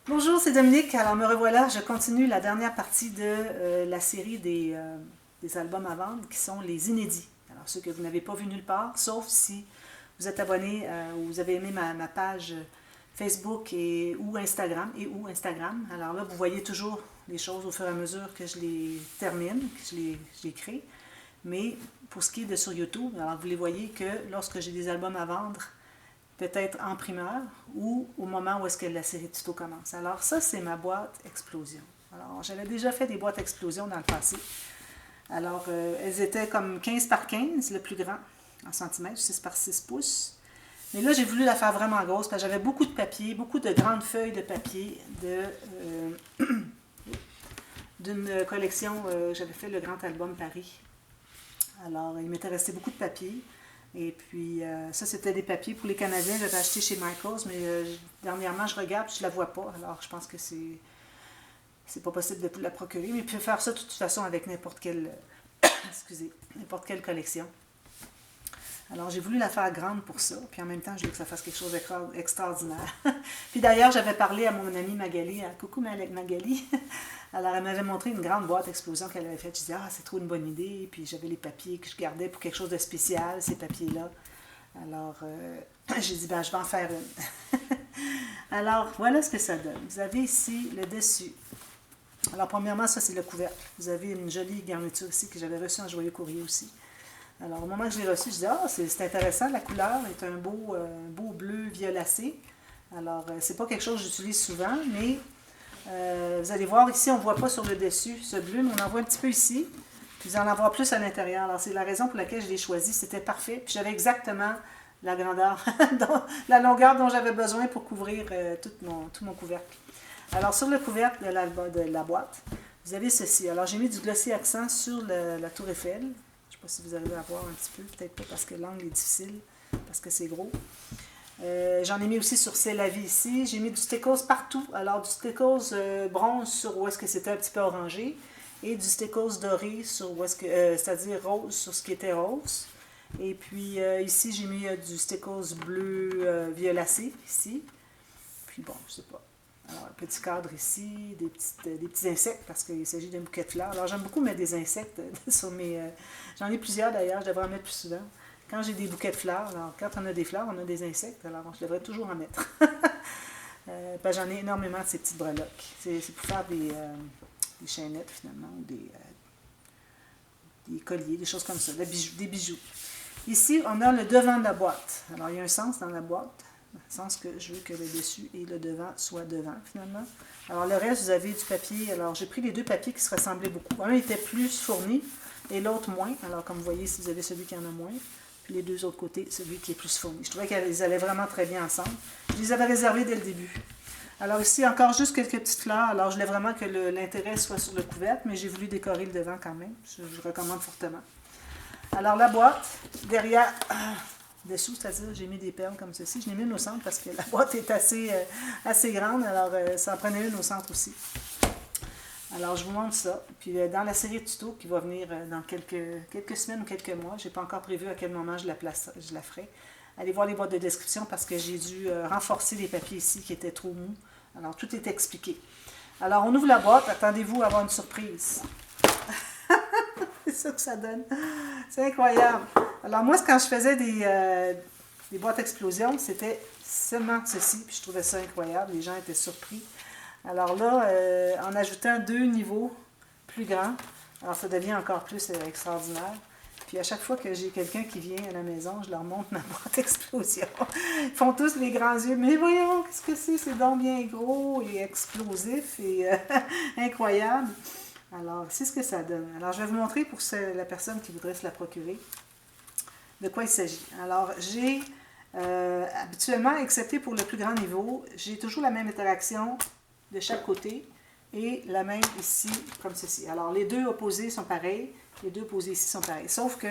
Bonjour, c'est Dominique. Alors me revoilà, je continue la dernière partie de la série des albums à vendre qui sont les inédits. Alors ceux que vous n'avez pas vus nulle part, sauf si vous êtes abonné ou vous avez aimé ma page Facebook ou Instagram. Alors là, vous voyez toujours les choses au fur et à mesure que je les termine, que je les crée. Mais pour ce qui est de sur YouTube, alors vous les voyez que lorsque j'ai des albums à vendre, peut-être en primeur ou au moment où est-ce que la série tuto commence. Alors ça, c'est ma boîte Explosion. Alors j'avais déjà fait des boîtes Explosion dans le passé. Alors elles étaient comme 15 par 15, le plus grand, en centimètres, 6 par 6 pouces. Mais là, j'ai voulu la faire vraiment grosse parce que j'avais beaucoup de papier, beaucoup de grandes feuilles de papier d'une collection, j'avais fait le Grand Album Paris. Alors, il m'était resté beaucoup de papier. Et puis, ça, c'était des papiers pour les Canadiens. J'avais acheté chez Michaels, mais dernièrement, je regarde et je ne la vois pas. Alors, je pense que c'est pas possible de la procurer. Mais il peut faire ça de toute façon avec n'importe quelle, n'importe quelle collection. Alors, j'ai voulu la faire grande pour ça. Puis en même temps, je voulais que ça fasse quelque chose d'extraordinaire. Puis d'ailleurs, j'avais parlé à mon amie Magali. Coucou Magali. Alors, elle m'avait montré une grande boîte Explosion qu'elle avait faite. Je disais, ah, c'est trop une bonne idée. Puis j'avais les papiers que je gardais pour quelque chose de spécial, ces papiers-là. Alors, j'ai dit, ben, je vais en faire une. Alors, voilà ce que ça donne. Vous avez ici le dessus. Alors, premièrement, ça, c'est le couvercle. Vous avez une jolie garniture ici que j'avais reçue en joyeux courrier aussi. Alors, au moment que je l'ai reçu, je dis, ah, c'est intéressant, la couleur est un beau bleu violacé. Alors, c'est pas quelque chose que j'utilise souvent, mais vous allez voir, ici, on ne voit pas sur le dessus ce bleu, mais on en voit un petit peu ici. Puis vous en avoir plus à l'intérieur. Alors, c'est la raison pour laquelle je l'ai choisi. C'était parfait. Puis j'avais exactement la grandeur, la longueur dont j'avais besoin pour couvrir tout mon couvercle. Alors, sur le couvercle de la boîte, vous avez ceci. Alors, j'ai mis du glossy accent sur la tour Eiffel. Je ne sais pas si vous arrivez à voir un petit peu. Peut-être pas parce que l'angle est difficile, parce que c'est gros. J'en ai mis aussi sur C'est la vie ici. J'ai mis du stickers partout. Alors, du stickers bronze sur où est-ce que c'était un petit peu orangé. Et du stickers doré sur où est-ce que, c'est-à-dire rose sur ce qui était rose. Et puis ici, j'ai mis du stickers bleu violacé ici. Puis bon, je sais pas. Alors, un petit cadre ici, des petits insectes parce qu'il s'agit d'un bouquet de fleurs. Alors, j'aime beaucoup mettre des insectes sur mes. J'en ai plusieurs d'ailleurs, je devrais en mettre plus souvent. Quand j'ai des bouquets de fleurs, alors quand on a des fleurs, on a des insectes, alors je devrais toujours en mettre. J'en ai énormément de ces petites breloques. C'est pour faire des chaînettes finalement, ou des colliers, des choses comme ça, des bijoux. Ici, on a le devant de la boîte. Alors, il y a un sens dans la boîte. Dans le sens que je veux que le dessus et le devant soient devant, finalement. Alors, le reste, vous avez du papier. Alors, j'ai pris les deux papiers qui se ressemblaient beaucoup. Un était plus fourni et l'autre moins. Alors, comme vous voyez, si vous avez celui qui en a moins, puis les deux autres côtés, celui qui est plus fourni. Je trouvais qu'ils allaient vraiment très bien ensemble. Je les avais réservés dès le début. Alors, ici, encore juste quelques petites fleurs. Alors, je voulais vraiment que l'intérêt soit sur le couvercle, mais j'ai voulu décorer le devant quand même. Je recommande fortement. Alors, la boîte, derrière... dessous, c'est-à-dire j'ai mis des perles comme ceci. Je n'ai mis une au centre parce que la boîte est assez grande, alors ça en prenait une au centre aussi. Alors je vous montre ça. Puis dans la série tuto qui va venir dans quelques semaines ou quelques mois, je n'ai pas encore prévu à quel moment je la ferai. Allez voir les boîtes de description parce que j'ai dû renforcer les papiers ici qui étaient trop mous. Alors tout est expliqué. Alors on ouvre la boîte, attendez-vous à avoir une surprise. C'est ça que ça donne. C'est incroyable. Alors moi, quand je faisais des boîtes explosion, c'était seulement ceci, puis je trouvais ça incroyable. Les gens étaient surpris. Alors là, en ajoutant 2 niveaux plus grands, alors ça devient encore plus extraordinaire. Puis à chaque fois que j'ai quelqu'un qui vient à la maison, je leur montre ma boîte explosion. Ils font tous les grands yeux. Mais voyons, qu'est-ce que c'est? C'est donc bien gros et explosif et incroyable. Alors, c'est ce que ça donne. Alors, je vais vous montrer pour la personne qui voudrait se la procurer de quoi il s'agit. Alors, j'ai habituellement, excepté pour le plus grand niveau, j'ai toujours la même interaction de chaque côté et la même ici, comme ceci. Alors, les deux opposés sont pareils, les deux opposés ici sont pareils. Sauf que,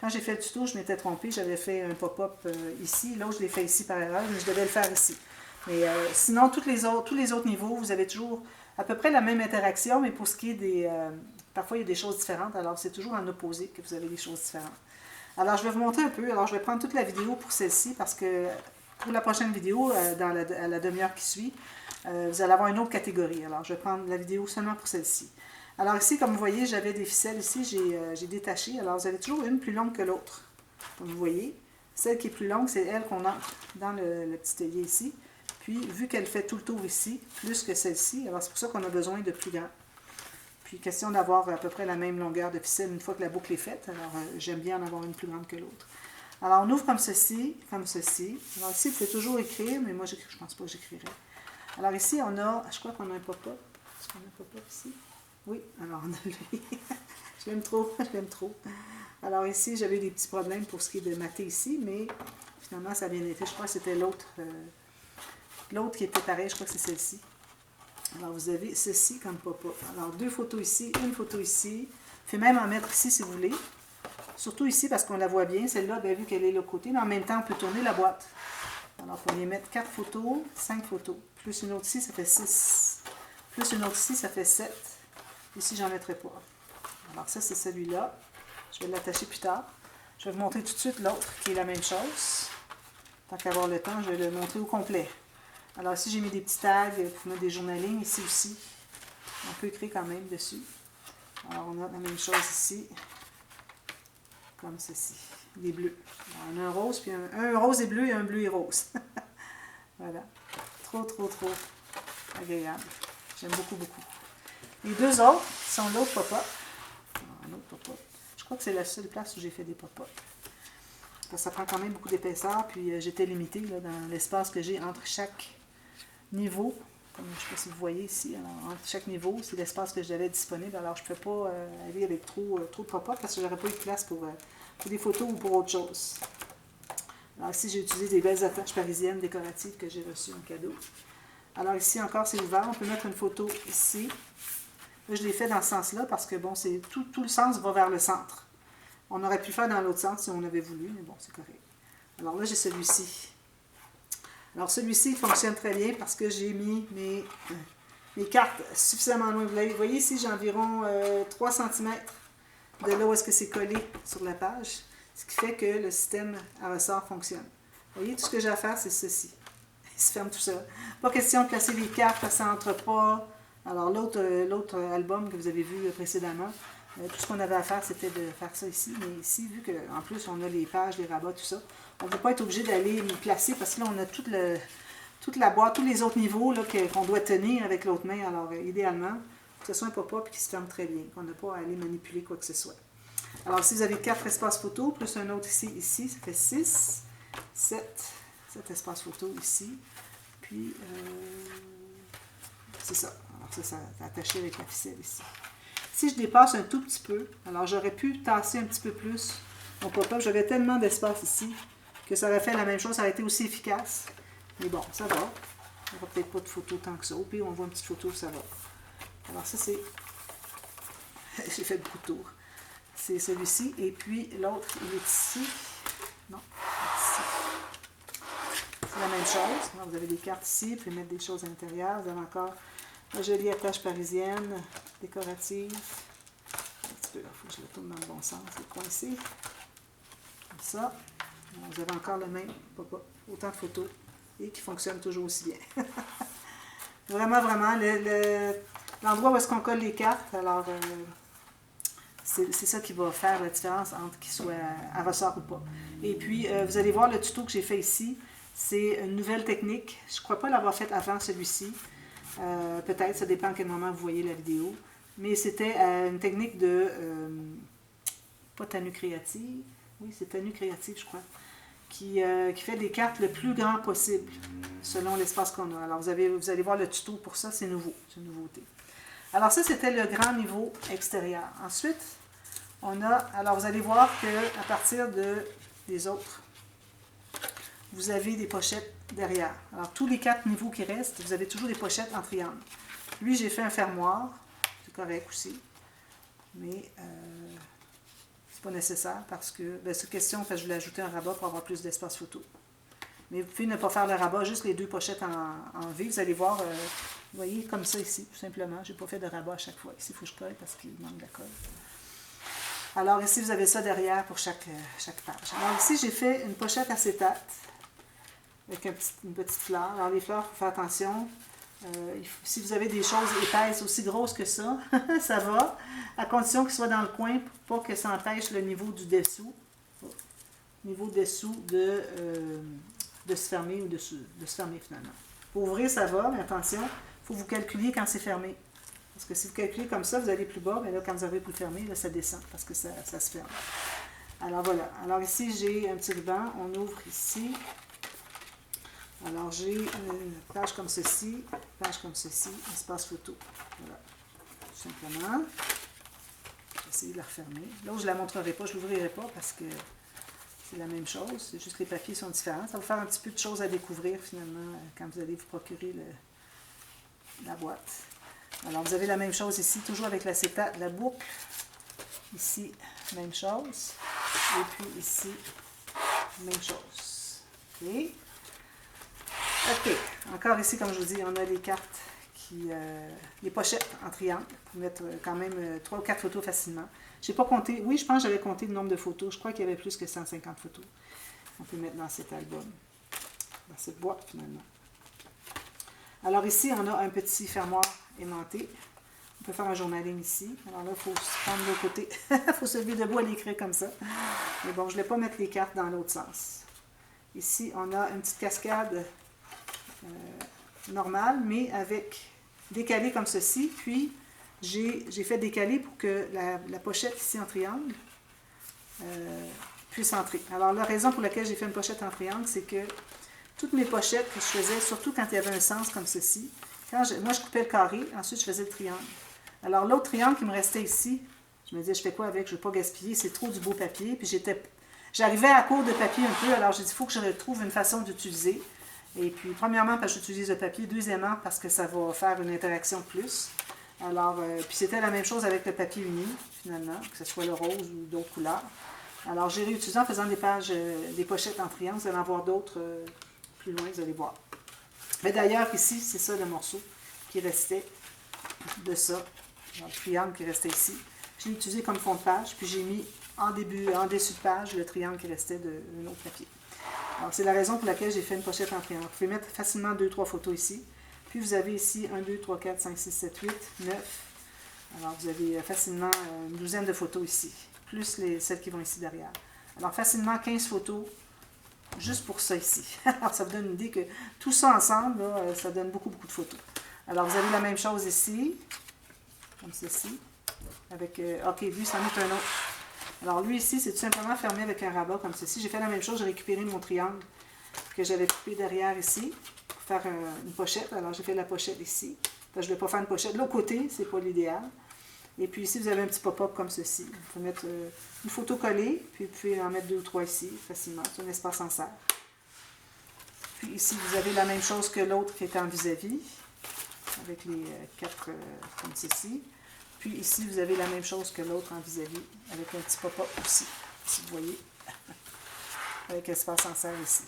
quand j'ai fait le tuto, je m'étais trompée, j'avais fait un pop-up ici, l'autre, je l'ai fait ici par erreur, mais je devais le faire ici. Mais sinon, tous les autres niveaux, vous avez toujours à peu près la même interaction, mais pour ce qui est des... parfois, il y a des choses différentes, alors c'est toujours en opposé que vous avez des choses différentes. Alors, je vais vous montrer un peu. Alors, je vais prendre toute la vidéo pour celle-ci, parce que pour la prochaine vidéo, à la demi-heure qui suit, vous allez avoir une autre catégorie. Alors, je vais prendre la vidéo seulement pour celle-ci. Alors ici, comme vous voyez, j'avais des ficelles ici, j'ai détaché. Alors, vous avez toujours une plus longue que l'autre. Comme vous voyez, celle qui est plus longue, c'est elle qu'on entre dans le petit œillet ici. Puis, vu qu'elle fait tout le tour ici, plus que celle-ci, alors c'est pour ça qu'on a besoin de plus grand. Puis, question d'avoir à peu près la même longueur de ficelle une fois que la boucle est faite. Alors, j'aime bien en avoir une plus grande que l'autre. Alors, on ouvre comme ceci, comme ceci. Alors ici, vous pouvez toujours écrire, mais moi, je ne pense pas que j'écrirai. Alors ici, on a, je crois qu'on a un pop-up. Est-ce qu'on a un pop-up ici? Oui, alors on a lui. Je l'aime trop, je l'aime trop. Alors ici, j'avais eu des petits problèmes pour ce qui est de mater ici, mais finalement, ça a bien été. Je crois que c'était l'autre qui était pareil, je crois que c'est celle-ci. Alors, vous avez ceci comme pop-up. Alors, 2 photos ici, une photo ici. Vous pouvez même en mettre ici si vous voulez. Surtout ici parce qu'on la voit bien. Celle-là, bien vu qu'elle est de l'autre côté, mais en même temps, on peut tourner la boîte. Alors, on va y mettre 4 photos, 5 photos. Plus une autre ici, ça fait 6. Plus une autre ici, ça fait 7. Ici, j'en mettrai pas. Alors, ça, c'est celui-là. Je vais l'attacher plus tard. Je vais vous montrer tout de suite l'autre qui est la même chose. Tant qu'à avoir le temps, je vais le montrer au complet. Alors ici, j'ai mis des petits tags pour mettre des journalings. Ici aussi, on peut écrire quand même dessus. Alors, on a la même chose ici, comme ceci, des bleus. Alors, on a un rose, puis un rose et bleu et un bleu et rose. Voilà. Trop, trop, trop agréable. J'aime beaucoup, beaucoup. Les 2 autres sont l'autre pop-up. Un autre pop-up. Je crois que c'est la seule place où j'ai fait des pop-up. Parce que ça prend quand même beaucoup d'épaisseur, puis j'étais limitée là, dans l'espace que j'ai entre chaque niveau. Comme je ne sais pas si vous voyez ici, alors, entre chaque niveau, c'est l'espace que j'avais disponible. Alors, je ne peux pas aller avec trop de pop-up parce que je n'aurais pas eu de place pour des photos ou pour autre chose. Alors ici, j'ai utilisé des belles attaches parisiennes décoratives que j'ai reçues en cadeau. Alors ici encore, c'est ouvert. On peut mettre une photo ici. Là, je l'ai fait dans ce sens-là parce que bon, c'est tout le sens va vers le centre. On aurait pu le faire dans l'autre sens si on avait voulu, mais bon, c'est correct. Alors là, j'ai celui-ci. Alors celui-ci, il fonctionne très bien parce que j'ai mis mes cartes suffisamment loin. Vous voyez ici, j'ai environ 3 cm de là où est-ce que c'est collé sur la page. Ce qui fait que le système à ressort fonctionne. Vous voyez, tout ce que j'ai à faire, c'est ceci. Il se ferme tout seul. Pas question de placer les cartes, ça n'entre pas. Alors l'autre album que vous avez vu précédemment, tout ce qu'on avait à faire, c'était de faire ça ici. Mais ici, vu qu'en plus, on a les pages, les rabats, tout ça, on ne va pas être obligé d'aller les placer parce que là, on a toute la boîte, tous les autres niveaux qu'on doit tenir avec l'autre main. Alors, idéalement, que ce soit un pop-up et qui se ferme très bien, qu'on n'a pas à aller manipuler quoi que ce soit. Alors, si vous avez 4 espaces photos, plus un autre ici, ça fait 6, 7 espaces photos ici. Puis, c'est ça. Alors, ça c'est attaché avec la ficelle ici. Si je dépasse un tout petit peu, alors j'aurais pu tasser un petit peu plus mon pop-up. J'avais tellement d'espace ici que ça aurait fait la même chose, ça aurait été aussi efficace. Mais bon, ça va. On n'aura peut-être pas de photo tant que ça. Au pire, on voit une petite photo, ça va. Alors ça, c'est... J'ai fait beaucoup de tours. C'est celui-ci. Et puis l'autre, il est ici. Non, ici. C'est la même chose. Alors, vous avez des cartes ici. Vous pouvez mettre des choses à l'intérieur. Vous avez encore la jolie attache parisienne, décorative. Un petit peu, il faut que je le tourne dans le bon sens. C'est coincé. Comme ça. Alors, vous avez encore le même, autant de photos, et qui fonctionne toujours aussi bien. Vraiment, vraiment, l'endroit où est-ce qu'on colle les cartes, alors c'est ça qui va faire la différence entre qu'il soit à ressort ou pas. Et puis, vous allez voir le tuto que j'ai fait ici, c'est une nouvelle technique. Je ne crois pas l'avoir faite avant celui-ci. Peut-être, ça dépend à quel moment vous voyez la vidéo. Mais c'était une technique de... pas tenue créative. Oui, c'est tenue créative, je crois. Qui fait des cartes le plus grand possible, selon l'espace qu'on a. Alors, vous allez voir le tuto pour ça, c'est nouveau. C'est une nouveauté. Alors, ça, c'était le grand niveau extérieur. Ensuite, on a... Alors, vous allez voir qu'à partir des autres, vous avez des pochettes derrière. Alors, tous les 4 niveaux qui restent, vous avez toujours des pochettes en triangle. Lui, j'ai fait un fermoir. C'est correct aussi. Mais c'est pas nécessaire parce que... c'est question parce que je voulais ajouter un rabat pour avoir plus d'espace photo. Mais vous pouvez ne pas faire le rabat, juste les 2 pochettes en V. Vous allez voir, vous voyez, comme ça ici, tout simplement. Je n'ai pas fait de rabat à chaque fois. Ici, il faut que je colle parce qu'il manque de la colle. Alors ici, vous avez ça derrière pour chaque page. Alors ici, j'ai fait une pochette acétate avec une petite fleur. Alors les fleurs, il faut faire attention. Si vous avez des choses épaisses aussi grosses que ça, ça va, à condition qu'il soit dans le coin pour pas que ça empêche le niveau du dessous, niveau dessous de se fermer ou de se fermer finalement. Pour ouvrir, ça va, mais attention, il faut vous calculer quand c'est fermé. Parce que si vous calculez comme ça, vous allez plus bas, mais là, quand vous avez plus fermé, là, ça descend parce que ça se ferme. Alors voilà. Alors ici, j'ai un petit ruban. On ouvre ici. Alors j'ai une page comme ceci, espace photo. Voilà. Tout simplement. Je vais essayer de la refermer. Là, je ne la montrerai pas, je ne l'ouvrirai pas parce que c'est la même chose. C'est juste que les papiers sont différents. Ça va vous faire un petit peu de choses à découvrir finalement quand vous allez vous procurer la boîte. Alors, vous avez la même chose ici, toujours avec l'acétate, la boucle. Ici, même chose. Et puis ici, même chose. OK. OK. Encore ici, comme je vous dis, on a les cartes, les pochettes en triangle pour mettre quand même 3 ou 4 photos facilement. Je n'ai pas compté. Oui, je pense que j'avais compté le nombre de photos. Je crois qu'il y avait plus que 150 photos. On peut mettre dans cet album, dans cette boîte finalement. Alors ici, on a un petit fermoir aimanté. On peut faire un journaling ici. Alors là, il faut se prendre de l'autre côté. Il faut se lever debout à l'écrire comme ça. Mais bon, je ne vais pas mettre les cartes dans l'autre sens. Ici, on a une petite cascade normale, mais avec décalé comme ceci. Puis, j'ai fait décaler pour que la pochette ici en triangle puisse entrer. Alors, la raison pour laquelle j'ai fait une pochette en triangle, c'est que toutes mes pochettes que je faisais, surtout quand il y avait un sens comme ceci, moi je coupais le carré, ensuite je faisais le triangle. Alors l'autre triangle qui me restait ici, je me disais, je fais quoi avec, je ne veux pas gaspiller, c'est trop du beau papier. Puis j'arrivais à court de papier un peu, alors j'ai dit, il faut que je retrouve une façon d'utiliser. Et puis premièrement parce que j'utilise le papier, deuxièmement parce que ça va faire une interaction de plus. Alors, puis c'était la même chose avec le papier uni, finalement, que ce soit le rose ou d'autres couleurs. Alors j'ai réutilisé en faisant des pages, des pochettes en triangle, vous allez en voir d'autres plus loin, vous allez voir. Mais d'ailleurs, ici, c'est ça le morceau qui restait de ça, le triangle qui restait ici. Je l'ai utilisé comme fond de page, puis j'ai mis en dessus de page, le triangle qui restait d'un autre papier. Alors, c'est la raison pour laquelle j'ai fait une pochette en triangle. Vous pouvez mettre facilement 2-3 photos ici. Puis, vous avez ici 1, 2, 3, 4, 5, 6, 7, 8, 9. Alors, vous avez facilement une douzaine de photos ici, plus celles qui vont ici derrière. Alors, facilement 15 photos juste pour ça ici. Alors, ça vous donne une idée que tout ça ensemble, là, ça donne beaucoup, beaucoup de photos. Alors, vous avez la même chose ici, comme ceci, avec, OK, lui, c'en est un autre. Alors, lui ici, c'est tout simplement fermé avec un rabat comme ceci. J'ai fait la même chose, j'ai récupéré mon triangle que j'avais coupé derrière ici pour faire une pochette. Alors, j'ai fait la pochette ici. Parce que je ne vais pas faire une pochette. De l'autre côté, c'est pas l'idéal. Et puis ici, vous avez un petit pop-up comme ceci. Vous pouvez mettre une photo collée, puis vous pouvez en mettre 2 ou 3 ici, facilement. C'est un espace en serre. Puis ici, vous avez la même chose que l'autre qui est en vis-à-vis, avec les 4 comme ceci. Puis ici, vous avez la même chose que l'autre en vis-à-vis, avec un petit pop-up aussi, si vous voyez, avec espace en serre ici.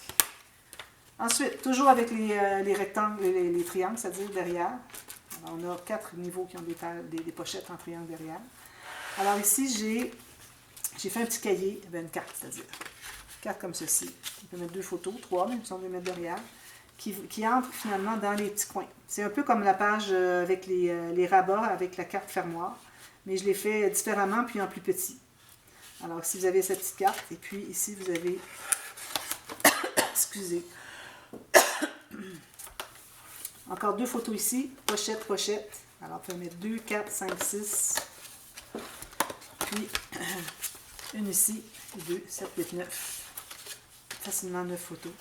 Ensuite, toujours avec les rectangles, les triangles, c'est-à-dire derrière. Alors, on a 4 niveaux qui ont des pochettes en triangle derrière. Alors ici, j'ai fait un petit cahier, une carte, c'est-à-dire une carte comme ceci. On peut mettre 2 photos, 3, même si on veut mettre derrière, qui entrent finalement dans les petits coins. C'est un peu comme la page avec les rabats, avec la carte fermoir, mais je l'ai fait différemment, puis en plus petit. Alors ici, vous avez cette petite carte, et puis ici, vous avez, excusez, encore 2 photos ici, pochette, pochette. Alors, on peut mettre 2, 4, 5, 6. Puis, une ici, 2, 7, 8, 9. Facilement 9 photos.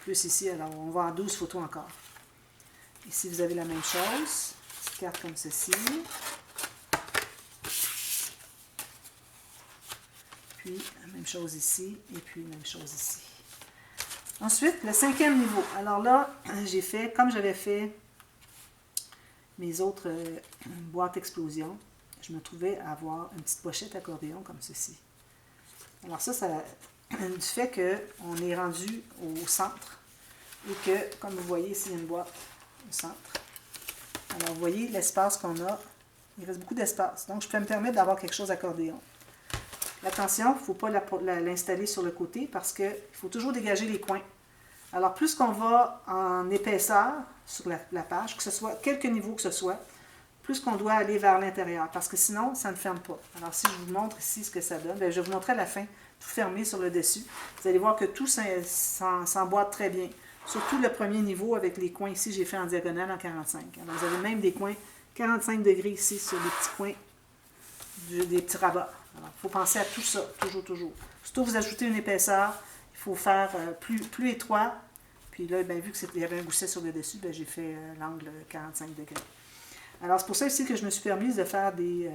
Plus ici, alors on va en 12 photos encore. Ici, vous avez la même chose. Petite carte comme ceci. Puis, la même chose ici. Et puis, même chose ici. Ensuite, le 5e niveau. Alors là, j'ai fait, comme j'avais fait mes autres boîtes explosion, je me trouvais à avoir une petite pochette accordéon comme ceci. Alors ça du fait qu'on est rendu au centre et que, comme vous voyez ici, il y a une boîte au centre. Alors vous voyez l'espace qu'on a, il reste beaucoup d'espace. Donc je peux me permettre d'avoir quelque chose accordéon. Attention, il ne faut pas l'installer sur le côté parce qu'il faut toujours dégager les coins. Alors, plus qu'on va en épaisseur sur la page, que ce soit quelques niveaux que ce soit, plus qu'on doit aller vers l'intérieur, parce que sinon, ça ne ferme pas. Alors, si je vous montre ici ce que ça donne, bien, je vais vous montrer à la fin, tout fermé sur le dessus. Vous allez voir que tout s'emboîte très bien. Surtout le premier niveau avec les coins ici, j'ai fait en diagonale en 45. Alors, vous avez même des coins 45 degrés ici sur les petits coins des petits rabats. Alors, il faut penser à tout ça, toujours, toujours. Surtout, vous ajoutez une épaisseur, il faut faire plus étroit. Puis là, bien, vu qu'il y avait un gousset sur le dessus, bien, j'ai fait l'angle 45 degrés. Alors, c'est pour ça ici que je me suis permise de faire des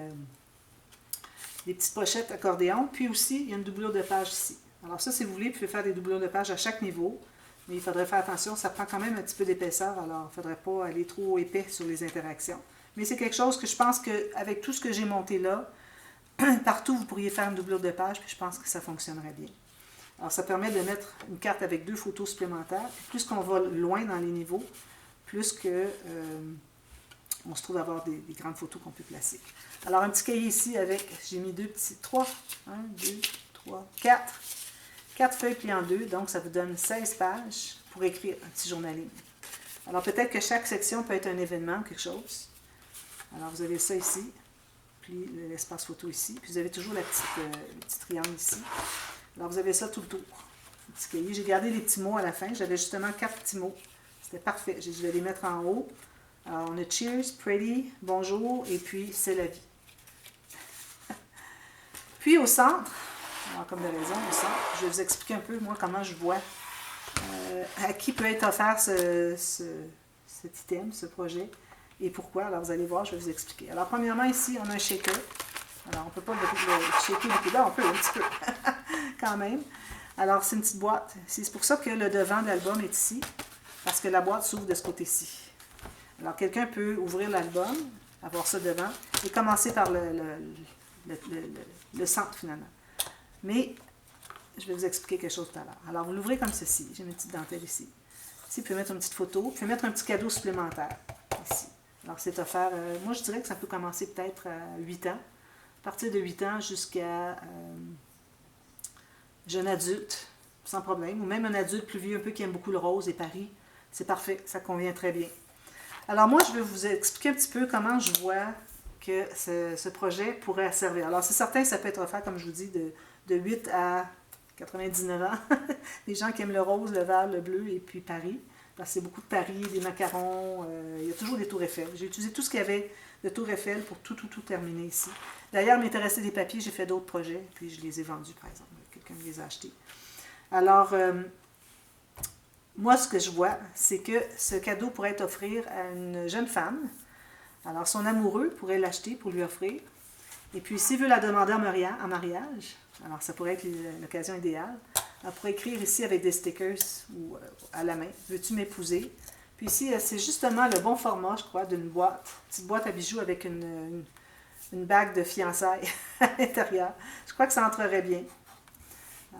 petites pochettes accordéon. Puis aussi, il y a une doublure de page ici. Alors ça, si vous voulez, vous pouvez faire des doublures de page à chaque niveau. Mais il faudrait faire attention, ça prend quand même un petit peu d'épaisseur. Alors, il ne faudrait pas aller trop épais sur les interactions. Mais c'est quelque chose que je pense qu'avec tout ce que j'ai monté là, partout, vous pourriez faire une doublure de page, puis je pense que ça fonctionnerait bien. Alors, ça permet de mettre une carte avec 2 photos supplémentaires. Puis plus qu'on va loin dans les niveaux, plus que on se trouve à avoir des grandes photos qu'on peut placer. Alors, un petit cahier ici avec, j'ai mis 3, 1, 2, 3, 4. 4 feuilles pliées en 2, donc ça vous donne 16 pages pour écrire un petit journaling. Alors, peut-être que chaque section peut être un événement, quelque chose. Alors, vous avez ça ici, puis l'espace photo ici, puis vous avez toujours le petit triangle ici. Alors, vous avez ça tout le tour. Un petit cahier. J'ai gardé les petits mots à la fin. J'avais justement 4 petits mots. C'était parfait. Je vais les mettre en haut. Alors, on a cheers, pretty, bonjour, et puis c'est la vie. Puis au centre, alors comme de raison, au centre, je vais vous expliquer un peu, moi, comment je vois à qui peut être offert cet item, ce projet, et pourquoi. Alors, vous allez voir, je vais vous expliquer. Alors, premièrement, ici, on a un shaker. Alors, on ne peut pas le shaker depuis là, on peut un petit peu, quand même. Alors, c'est une petite boîte. C'est pour ça que le devant de l'album est ici, parce que la boîte s'ouvre de ce côté-ci. Alors, quelqu'un peut ouvrir l'album, avoir ça devant, et commencer par le centre, finalement. Mais, je vais vous expliquer quelque chose tout à l'heure. Alors, vous l'ouvrez comme ceci. J'ai une petite dentelle ici. Ici, vous pouvez mettre une petite photo. Vous pouvez mettre un petit cadeau supplémentaire, ici. Alors, c'est offert. Moi, je dirais que ça peut commencer peut-être à 8 ans. À partir de 8 ans jusqu'à jeune adulte, sans problème. Ou même un adulte plus vieux, un peu qui aime beaucoup le rose et Paris. C'est parfait. Ça convient très bien. Alors moi, je vais vous expliquer un petit peu comment je vois que ce projet pourrait servir. Alors c'est certain que ça peut être offert, comme je vous dis, de 8 à 99 ans. Les gens qui aiment le rose, le vert, le bleu et puis Paris. Parce que c'est beaucoup de Paris, des macarons, il y a toujours des tours Eiffel. J'ai utilisé tout ce qu'il y avait de tours Eiffel pour tout terminer ici. D'ailleurs, il m'était resté des papiers, j'ai fait d'autres projets, puis je les ai vendus, par exemple. Quelqu'un me les a achetés. Alors, moi, ce que je vois, c'est que ce cadeau pourrait être offert à une jeune femme. Alors, son amoureux pourrait l'acheter pour lui offrir. Et puis, s'il veut la demander en mariage, alors ça pourrait être l'occasion idéale. Elle pourrait écrire ici avec des stickers ou à la main. Veux-tu m'épouser? Puis ici, c'est justement le bon format, je crois, d'une boîte. Une petite boîte à bijoux avec une bague de fiançailles à l'intérieur. Je crois que ça entrerait bien.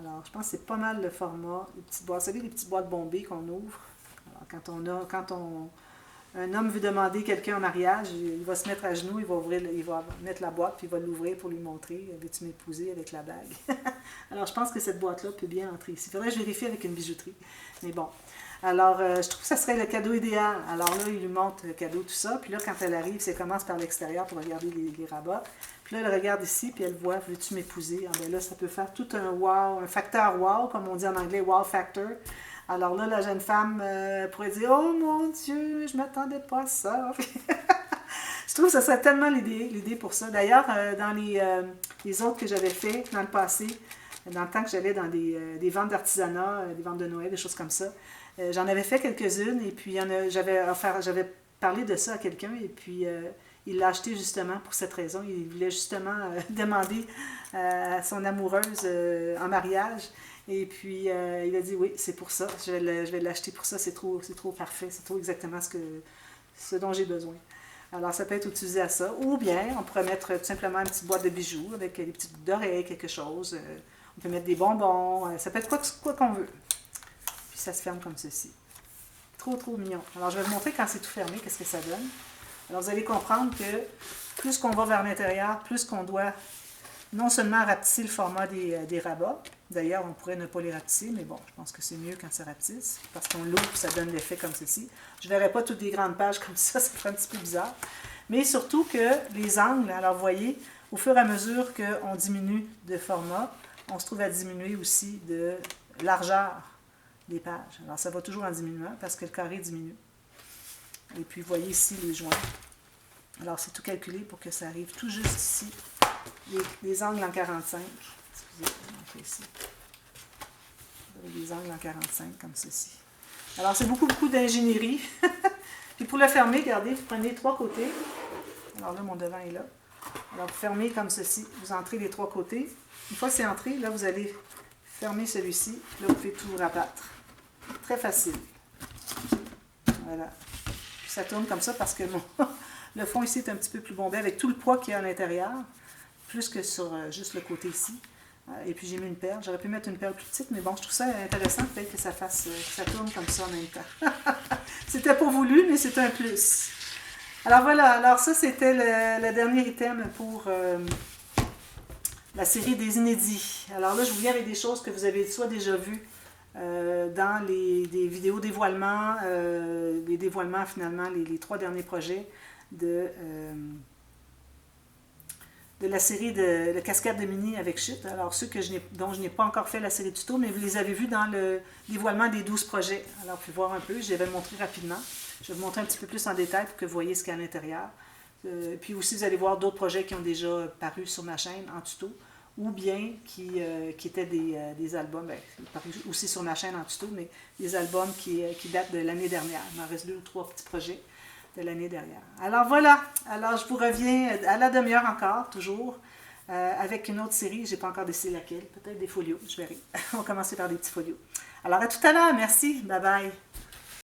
Alors, je pense que c'est pas mal le format. Les petites boîtes, vous savez, les petites boîtes bombées qu'on ouvre. Alors, quand un homme veut demander quelqu'un en mariage, il va se mettre à genoux, il va mettre la boîte, puis il va l'ouvrir pour lui montrer. Veux-tu m'épouser avec la bague? Alors, je pense que cette boîte-là peut bien entrer ici. Il faudrait que je vérifie avec une bijouterie. Mais bon. Alors, je trouve que ça serait le cadeau idéal. Alors là, il lui montre le cadeau, tout ça. Puis là, quand elle arrive, elle commence par l'extérieur pour regarder les rabats. Puis là, elle regarde ici, puis elle voit, veux-tu m'épouser? Ah, ben là, ça peut faire tout un wow, un facteur wow, comme on dit en anglais, wow factor. Alors là, la jeune femme pourrait dire, oh mon Dieu, je ne m'attendais pas à ça. Je trouve que ça serait tellement l'idée pour ça. D'ailleurs, dans les autres que j'avais fait dans le passé, dans le temps que j'allais dans des ventes d'artisanat, des ventes de Noël, des choses comme ça, j'en avais fait quelques-unes et puis j'avais parlé de ça à quelqu'un et puis il l'a acheté justement pour cette raison. Il voulait justement demander à son amoureuse en mariage et puis il a dit oui, c'est pour ça, je vais l'acheter pour ça, c'est trop parfait, c'est trop exactement ce dont j'ai besoin. Alors ça peut être utilisé à ça ou bien on pourrait mettre tout simplement une petite boîte de bijoux avec des petites boucles d'oreilles, quelque chose. On peut mettre des bonbons, ça peut être quoi qu'on veut. Puis ça se ferme comme ceci. Trop mignon. Alors, je vais vous montrer quand c'est tout fermé, qu'est-ce que ça donne. Alors, vous allez comprendre que plus qu'on va vers l'intérieur, plus qu'on doit non seulement rapetisser le format des rabats, d'ailleurs on pourrait ne pas les rapetisser, mais bon, je pense que c'est mieux quand ça rapetisse, parce qu'on l'ouvre, ça donne l'effet comme ceci. Je ne verrai pas toutes des grandes pages comme ça ferait un petit peu bizarre. Mais surtout que les angles, alors vous voyez, au fur et à mesure qu'on diminue de format, on se trouve à diminuer aussi de largeur des pages. Alors ça va toujours en diminuant parce que le carré diminue. Et puis vous voyez ici les joints. Alors c'est tout calculé pour que ça arrive tout juste ici. Les angles en 45. Excusez, on fait ici. Vous avez des angles en 45 comme ceci. Alors c'est beaucoup d'ingénierie. Puis pour le fermer, regardez, vous prenez les trois côtés. Alors là, mon devant est là. Alors vous fermez comme ceci. Vous entrez les trois côtés. Une fois c'est entré, là vous allez fermer celui-ci. Là vous pouvez tout rabattre. Très facile. Voilà. Puis ça tourne comme ça parce que le fond ici est un petit peu plus bombé avec tout le poids qu'il y a à l'intérieur. Plus que sur juste le côté ici. Et puis j'ai mis une perle. J'aurais pu mettre une perle plus petite, mais bon, je trouve ça intéressant peut-être que ça fasse, que ça tourne comme ça en même temps. C'était pas voulu, mais c'est un plus. Alors voilà, alors ça c'était le dernier item pour la série des inédits. Alors là, je vous viens avec des choses que vous avez soit déjà vues dans des vidéos dévoilement, les dévoilements finalement, les trois derniers projets de la série de cascade de mini avec chute. Alors ceux dont je n'ai pas encore fait la série tuto, mais vous les avez vus dans le dévoilement des 12 projets. Alors vous pouvez voir un peu, je vais le montrer rapidement. Je vais vous montrer un petit peu plus en détail pour que vous voyez ce qu'il y a à l'intérieur. Puis aussi vous allez voir d'autres projets qui ont déjà paru sur ma chaîne en tuto, ou bien qui étaient des albums, paru aussi sur ma chaîne en tuto, mais des albums qui datent de l'année dernière. Il m'en reste 2 ou 3 petits projets de l'année dernière. Alors voilà, alors je vous reviens à la demi-heure encore, toujours, avec une autre série, je n'ai pas encore décidé laquelle, peut-être des folios, je verrai. On va commencer par des petits folios. Alors à tout à l'heure, merci, bye bye.